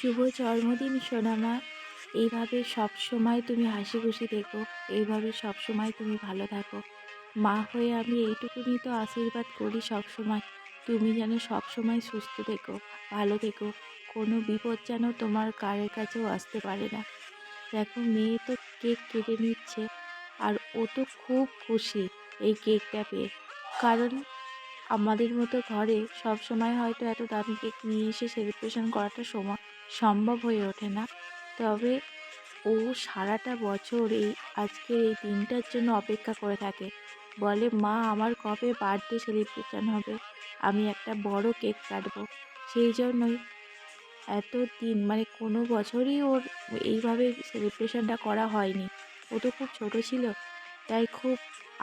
শুভ জন্মদিন সোনামা। এইভাবে সবসময় তুমি হাসি খুশি থেকো। এইভাবে সবসময় তুমি ভালো থাকো। মা হয়ে আমি এইটুকুনি তো আশীর্বাদ করি সবসময়। তুমি যেন সবসময় সুস্থ থেকো, ভালো থেকো। কোনো বিপদ যেন তোমার কারের কাছেও আসতে পারে না। দেখো মেয়ে তো কেক কেটে নিচ্ছে, আর ও তো খুব খুশি এই কেকটা পেয়ে। কারণ আমাদের মতো ঘরে সবসময় হয়তো এত দামি কেক নিয়ে এসে সেলিব্রেশন করাটা সম্ভব হয়ে ওঠে না। তবে ও সারাটা বছর আজকের এই দিনটার জন্য অপেক্ষা করে থাকে। বলে, মা আমার কবে বার্থডে সেলিব্রেশন হবে, আমি একটা বড় কেক কাটবো। সেই জন্যই এত দিন মানে কোনো বছরই ওর এইভাবে সেলিব্রেশনটা করা হয়নি। ও তো খুব ছোট ছিল, তাই খুব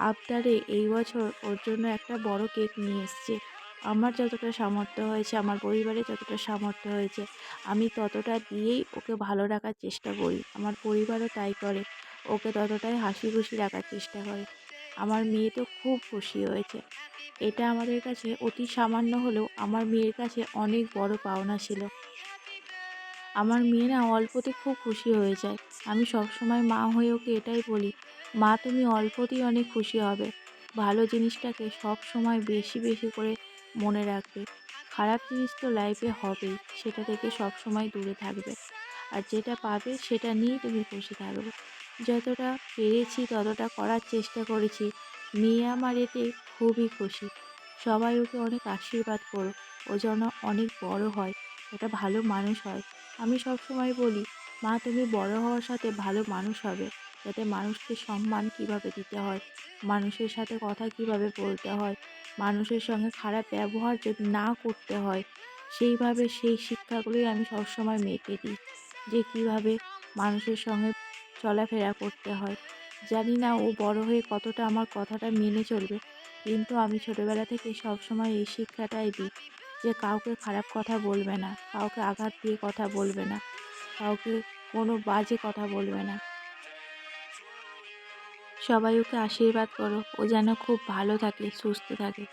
আবদারে এই বছর ওর জন্য একটা বড় কেক নিয়ে এসছে। আমার যতটা সামর্থ্য হয়েছে, আমার পরিবারের যতটা সামর্থ্য হয়েছে, আমি ততটা দিয়েই ওকে ভালো রাখার চেষ্টা করি। আমার পরিবারও তাই করে, ওকে ততটাই হাসি খুশি রাখার চেষ্টা করে। আমার মেয়ে তো খুব খুশি হয়েছে। এটা আমাদের কাছে অতি সামান্য হলেও আমার মেয়ের কাছে অনেক বড় পাওনা ছিল। আমার মেয়ে না অল্পতে খুব খুশি হয়ে যায়। আমি সবসময় মা হয়ে ওকে এটাই বলি, মা তুমি অল্পতেই অনেক খুশি হবে। ভালো জিনিসটাকে সব সময় বেশি বেশি করে মনে রাখবে। খারাপ জিনিস তো লাইফে হবেই, সেটা থেকে সব সময় দূরে থাকবে। আর যেটা পাবে সেটা নিয়েই তুমি খুশি থাকবে। যতটা পেরেছি ততটা করার চেষ্টা করেছি। মেয়ে আমার এতে খুবই খুশি। সবাই ওকে অনেক আশীর্বাদ করো, ও যেন অনেক বড় হয়, একটা ভালো মানুষ হয়। আমি সবসময় বলি, মা তুমি বড় হওয়ার সাথে ভালো মানুষ হবে, যাতে মানুষকে সম্মান কিভাবে দিতে হয়, মানুষের সাথে কথা কিভাবে বলতে হয়, মানুষের সঙ্গে খারাপ ব্যবহার যদি না করতে হয়, সেইভাবে সেই শিক্ষাগুলোই আমি সবসময় মেয়েকে দিই, যে কিভাবে মানুষের সঙ্গে চলাফেরা করতে হয়। জানি না ও বড় হয়ে কতটা আমার কথাটা মেনে চলবে, কিন্তু আমি ছোটবেলা থেকে সবসময় এই শিক্ষাটাই দিই, যে কাউকে খারাপ কথা বলবে না, কাউকে আঘাত দিয়ে কথা বলবে না, কাউকে কোনো বাজে কথা বলবে না। সবাই ওকে আশীর্বাদ করো, ও যেন খুব ভালো থাকে, সুস্থ থাকে।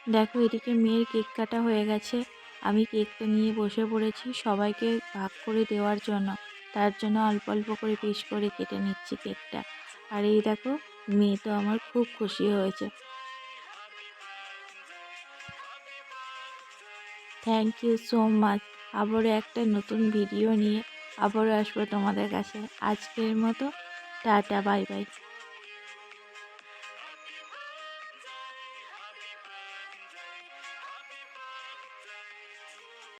দেখো এদিকে মেয়ের কেক কাটা হয়ে গেছে। আমি কেকটা নিয়ে বসে পড়েছি সবাইকে ভাগ করে দেওয়ার জন্য। তার জন্য অল্প অল্প করে পিস করে কেটে নিচ্ছি কেকটা। আর এই দেখো, মেয়ে তো আমার খুব খুশি হয়েছে। Thank you so much. আবারও একটা নতুন ভিডিও নিয়ে আবারও আসবো তোমাদের কাছে। আজকের মতো টাটা, বাই বাই।